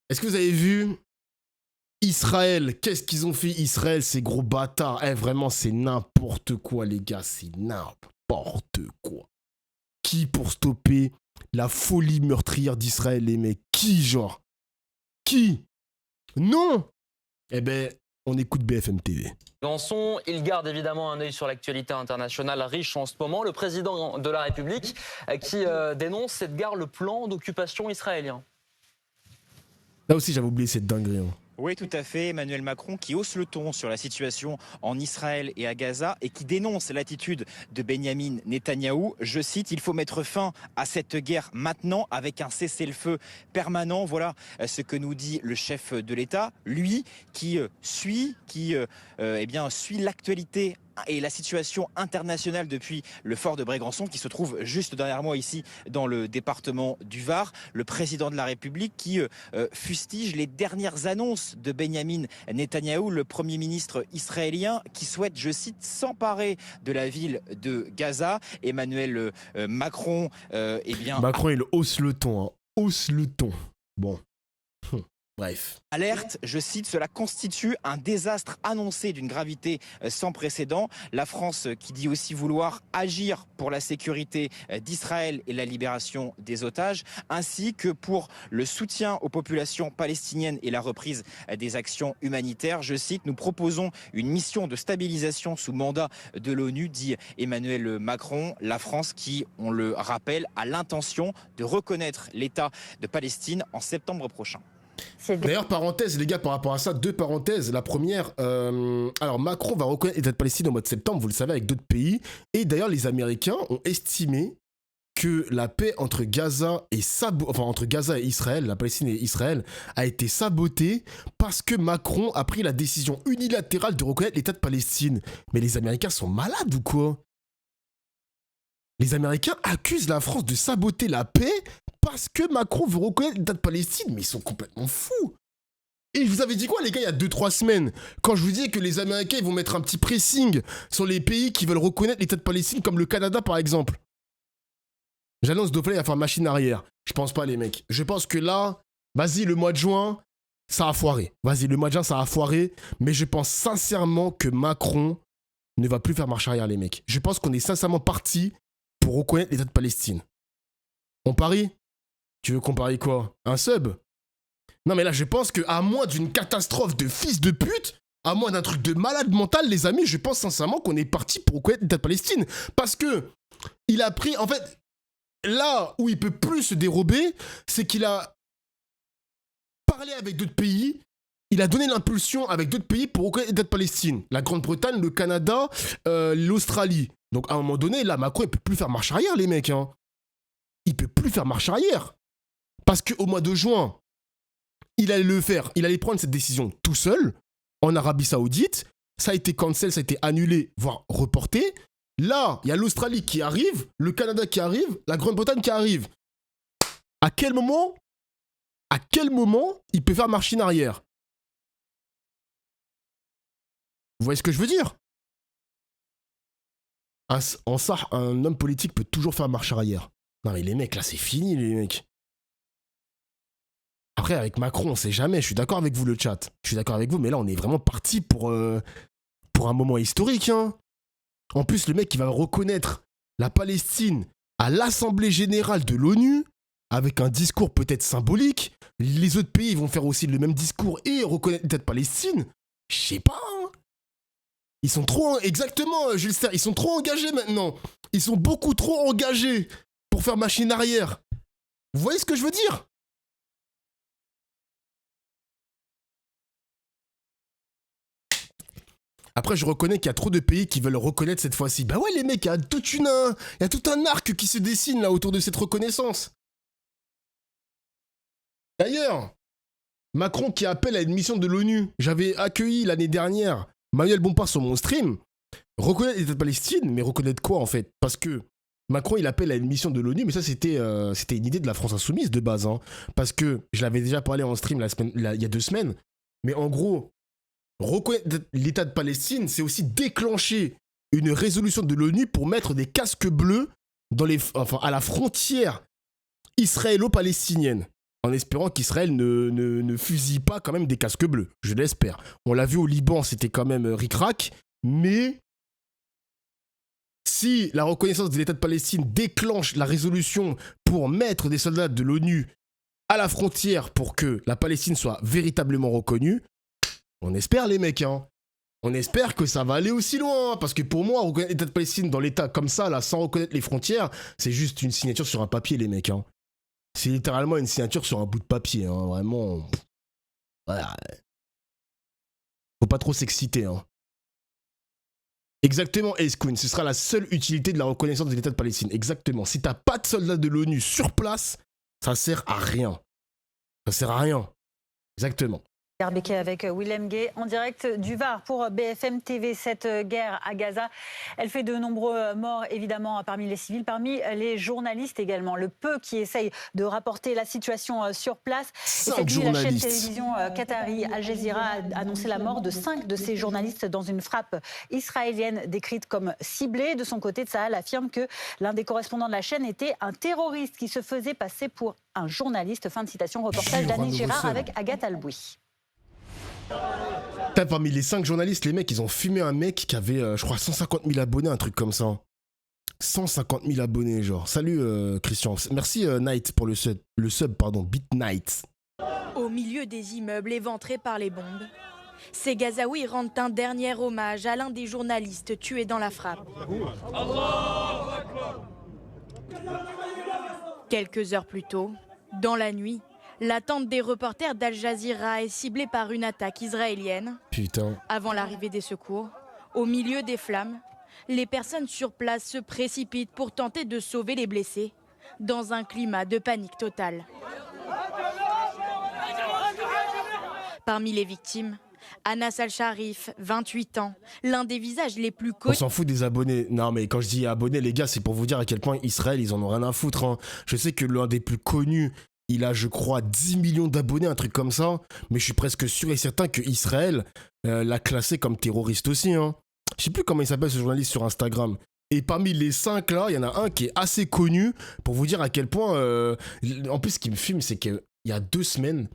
Est-ce que vous avez vu Israël? Qu'est-ce qu'ils ont fait Israël, ces gros bâtards? Eh, vraiment, c'est n'importe quoi, les gars. C'est n'importe quoi. Qui pour stopper la folie meurtrière d'Israël, les mecs? Qui, genre? Qui? Non! Eh ben, on écoute BFM TV. Il garde évidemment un œil sur l'actualité internationale riche en ce moment. Le président de la République qui dénonce cette guerre, le plan d'occupation israélien. Là aussi, j'avais oublié cette dinguerie. Hein. Oui, tout à fait. Emmanuel Macron qui hausse le ton sur la situation en Israël et à Gaza et qui dénonce l'attitude de Benyamin Netanyahou. Je cite, il faut mettre fin à cette guerre maintenant avec un cessez-le-feu permanent. Voilà ce que nous dit le chef de l'État. Lui qui suit l'actualité et la situation internationale depuis le fort de Brégançon qui se trouve juste derrière moi ici dans le département du Var. Le président de la République qui fustige les dernières annonces de Benyamin Netanyahou, le premier ministre israélien qui souhaite, je cite, s'emparer de la ville de Gaza. Emmanuel Macron, Macron, il hausse le ton, hein. Hausse le ton. Bon. Bref. Alerte, je cite, cela constitue un désastre annoncé d'une gravité sans précédent. La France qui dit aussi vouloir agir pour la sécurité d'Israël et la libération des otages, ainsi que pour le soutien aux populations palestiniennes et la reprise des actions humanitaires. Je cite, nous proposons une mission de stabilisation sous mandat de l'ONU, dit Emmanuel Macron. La France qui, on le rappelle, a l'intention de reconnaître l'État de Palestine en septembre prochain. D'ailleurs, parenthèse, les gars, par rapport à ça, deux parenthèses. La première, alors Macron va reconnaître l'État de Palestine au mois de septembre, vous le savez, avec d'autres pays. Et d'ailleurs, les Américains ont estimé que la paix entre Gaza et Israël, la Palestine et Israël, a été sabotée parce que Macron a pris la décision unilatérale de reconnaître l'État de Palestine. Mais les Américains sont malades ou quoi? Les Américains accusent la France de saboter la paix parce que Macron veut reconnaître l'État de Palestine. Mais ils sont complètement fous. Et je vous avais dit quoi, les gars, il y a 2-3 semaines, quand je vous disais que les Américains ils vont mettre un petit pressing sur les pays qui veulent reconnaître l'État de Palestine, comme le Canada par exemple. J'annonce d'office à faire machine arrière. Je pense pas, les mecs. Je pense que là, vas-y, le mois de juin, ça a foiré. Vas-y, le mois de juin, ça a foiré. Mais je pense sincèrement que Macron ne va plus faire marche arrière, les mecs. Je pense qu'on est sincèrement parti pour reconnaître l'État de Palestine. On parie? Tu veux qu'on parie quoi? Un sub? Non mais là je pense qu'à moins d'une catastrophe de fils de pute, à moins d'un truc de malade mental, les amis, je pense sincèrement qu'on est parti pour reconnaître l'État de Palestine. Parce que il a pris, en fait, là où il peut plus se dérober, c'est qu'il a parlé avec d'autres pays, il a donné l'impulsion avec d'autres pays pour reconnaître l'État de Palestine. La Grande-Bretagne, le Canada, l'Australie. Donc à un moment donné, là, Macron, il peut plus faire marche arrière, les mecs. Hein. Il peut plus faire marche arrière. Parce qu'au mois de juin, il allait le faire. Il allait prendre cette décision tout seul, en Arabie Saoudite. Ça a été cancel, ça a été annulé, voire reporté. Là, il y a l'Australie qui arrive, le Canada qui arrive, la Grande-Bretagne qui arrive. À quel moment il peut faire marche arrière? Vous voyez ce que je veux dire? En ça, un homme politique peut toujours faire marche arrière. Non mais les mecs, là c'est fini les mecs. Après avec Macron, on sait jamais, je suis d'accord avec vous le chat. Je suis d'accord avec vous, mais là on est vraiment parti pour un moment historique. Hein. En plus, le mec il va reconnaître la Palestine à l'Assemblée Générale de l'ONU, avec un discours peut-être symbolique. Les autres pays vont faire aussi le même discours et reconnaître l'État de Palestine. Je sais pas, hein. Ils sont trop... Exactement, Jules Serre, ils sont trop engagés maintenant. Ils sont beaucoup trop engagés pour faire machine arrière. Vous voyez ce que je veux dire? Après, je reconnais qu'il y a trop de pays qui veulent reconnaître cette fois-ci. Bah ouais, les mecs, il y a tout un arc qui se dessine là autour de cette reconnaissance. D'ailleurs, Macron qui appelle à une mission de l'ONU. J'avais accueilli l'année dernière Manuel Bompard sur mon stream. Reconnaître l'État de Palestine, mais reconnaître quoi en fait? Parce que Macron il appelle à une mission de l'ONU, mais ça c'était une idée de la France Insoumise de base. Hein. Parce que je l'avais déjà parlé en stream il y a 2 semaines. Mais en gros, reconnaître l'État de Palestine, c'est aussi déclencher une résolution de l'ONU pour mettre des casques bleus à la frontière israélo-palestinienne, en espérant qu'Israël ne fusille pas quand même des casques bleus. Je l'espère. On l'a vu au Liban, c'était quand même ric-rac, mais si la reconnaissance de l'État de Palestine déclenche la résolution pour mettre des soldats de l'ONU à la frontière pour que la Palestine soit véritablement reconnue, on espère les mecs, hein. On espère que ça va aller aussi loin, hein, parce que pour moi, reconnaître l'État de Palestine dans l'État comme ça, là, sans reconnaître les frontières, c'est juste une signature sur un papier, les mecs, hein. C'est littéralement une signature sur un bout de papier, hein, vraiment. Voilà. Faut pas trop s'exciter, hein. Exactement, Ace Queen, ce sera la seule utilité de la reconnaissance de l'État de Palestine. Exactement. Si t'as pas de soldats de l'ONU sur place, ça sert à rien. Ça sert à rien. Exactement. Béquet avec Willem Gay en direct du Var pour BFM TV. Cette guerre à Gaza, elle fait de nombreux morts évidemment parmi les civils, parmi les journalistes également. Le peu qui essayent de rapporter la situation sur place. Et cette nuit, la chaîne télévision qatari Al Jazeera a annoncé la mort de 5 de ces journalistes dans une frappe israélienne décrite comme ciblée. De son côté, Tsahal affirme que l'un des correspondants de la chaîne était un terroriste qui se faisait passer pour un journaliste. Fin de citation, reportage d'Anis Gérard avec Agathe Alboui. Parmi les 5 journalistes, les mecs, ils ont fumé un mec qui avait, je crois, 150 000 abonnés, un truc comme ça. 150 000 abonnés, genre. Salut, Christian. Merci, Knight, pour le sub, Beat Knight. Au milieu des immeubles éventrés par les bombes, ces Gazaouis rendent un dernier hommage à l'un des journalistes tués dans la frappe. Quelques heures plus tôt, dans la nuit, la tente des reporters d'Al Jazeera est ciblée par une attaque israélienne. Putain. Avant l'arrivée des secours, au milieu des flammes, les personnes sur place se précipitent pour tenter de sauver les blessés, dans un climat de panique totale. Parmi les victimes, Anas Al-Sharif, 28 ans, l'un des visages les plus connus. On s'en fout des abonnés. Non, mais quand je dis abonnés, les gars, c'est pour vous dire à quel point Israël, ils en ont rien à foutre, hein. Je sais que l'un des plus connus, il a, je crois, 10 millions d'abonnés, un truc comme ça. Mais je suis presque sûr et certain que Israël l'a classé comme terroriste aussi, hein. Je sais plus comment il s'appelle ce journaliste sur Instagram. Et parmi les 5 là, il y en a un qui est assez connu pour vous dire à quel point... En plus, ce qui me filme, c'est qu'il y a 2 semaines,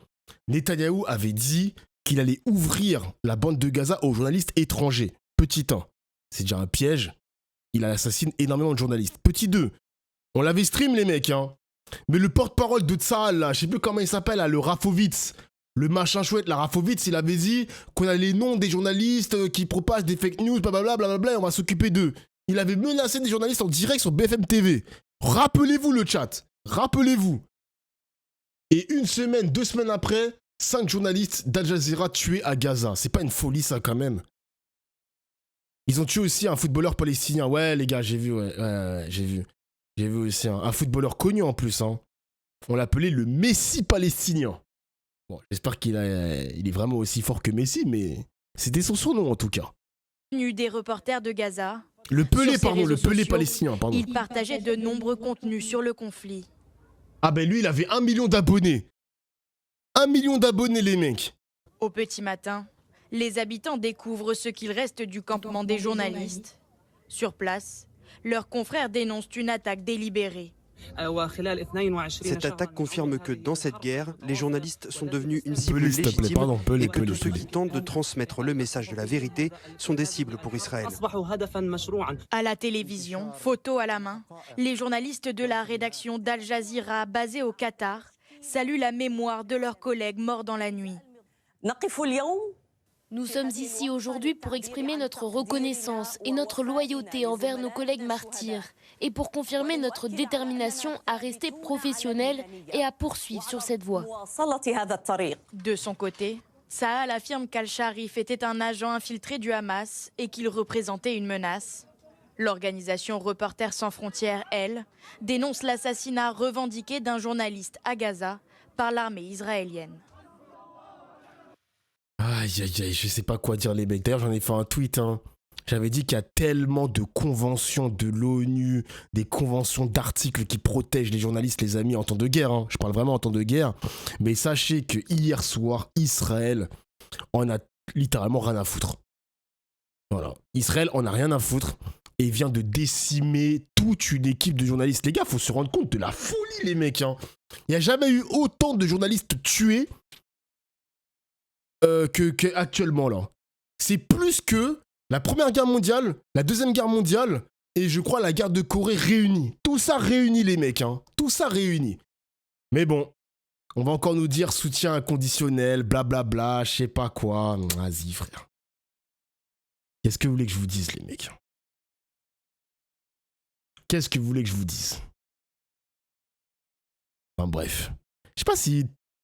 Netanyahou avait dit qu'il allait ouvrir la bande de Gaza aux journalistes étrangers. Petit 1, c'est déjà un piège. Il assassine énormément de journalistes. Petit 2, on l'avait stream les mecs, hein. Mais le porte-parole de Tsahal, là, je sais plus comment il s'appelle, là, le Rafovitz, le machin chouette, la Rafovitz, il avait dit qu'on a les noms des journalistes qui propagent des fake news, blablabla, et on va s'occuper d'eux. Il avait menacé des journalistes en direct sur BFM TV. Rappelez-vous le chat, rappelez-vous. Et 1 semaine, 2 semaines après, 5 journalistes d'Al Jazeera tués à Gaza. C'est pas une folie ça quand même. Ils ont tué aussi un footballeur palestinien. Ouais les gars, j'ai vu, j'ai vu. J'ai vu aussi un footballeur connu en plus, hein. On l'appelait le Messi palestinien. Bon, j'espère il est vraiment aussi fort que Messi, mais c'était son surnom en tout cas. Des reporters de Gaza. Le Pelé, pardon, le Pelé palestinien, pardon. Il partageait de nombreux contenus sur le conflit. Ah ben lui, il avait 1 million d'abonnés. 1 million d'abonnés, les mecs. Au petit matin, les habitants découvrent ce qu'il reste du campement des journalistes. Sur place, leurs confrères dénoncent une attaque délibérée. Cette attaque confirme que dans cette guerre, les journalistes sont devenus une cible légitime et que tous ceux qui tentent de transmettre le message de la vérité sont des cibles pour Israël. À la télévision, photo à la main, les journalistes de la rédaction d'Al Jazeera, basée au Qatar, saluent la mémoire de leurs collègues morts dans la nuit. Nous sommes ici aujourd'hui pour exprimer notre reconnaissance et notre loyauté envers nos collègues martyrs et pour confirmer notre détermination à rester professionnels et à poursuivre sur cette voie. De son côté, Tsahal affirme qu'Al-Sharif était un agent infiltré du Hamas et qu'il représentait une menace. L'organisation Reporters sans frontières, elle, dénonce l'assassinat revendiqué d'un journaliste à Gaza par l'armée israélienne. Aïe, aïe, aïe, je sais pas quoi dire les mecs. D'ailleurs, j'en ai fait un tweet, hein. J'avais dit qu'il y a tellement de conventions de l'ONU, des conventions d'articles qui protègent les journalistes, les amis, en temps de guerre, hein. Je parle vraiment en temps de guerre. Mais sachez que hier soir, Israël en a littéralement rien à foutre. Voilà. Israël en a rien à foutre. et vient de décimer toute une équipe de journalistes. Les gars, faut se rendre compte de la folie, les mecs. Hein. Il n'y a jamais eu autant de journalistes tués qu'actuellement, là. C'est plus que la Première Guerre mondiale, la Deuxième Guerre mondiale et je crois la guerre de Corée réunie. Tout ça réuni, les mecs. Hein. Tout ça réuni. Mais bon, on va encore nous dire soutien inconditionnel, blablabla, je sais pas quoi. Vas-y, frère. Qu'est-ce que vous voulez que je vous dise, les mecs? Qu'est-ce que vous voulez que je vous dise? Enfin bref. Je sais pas si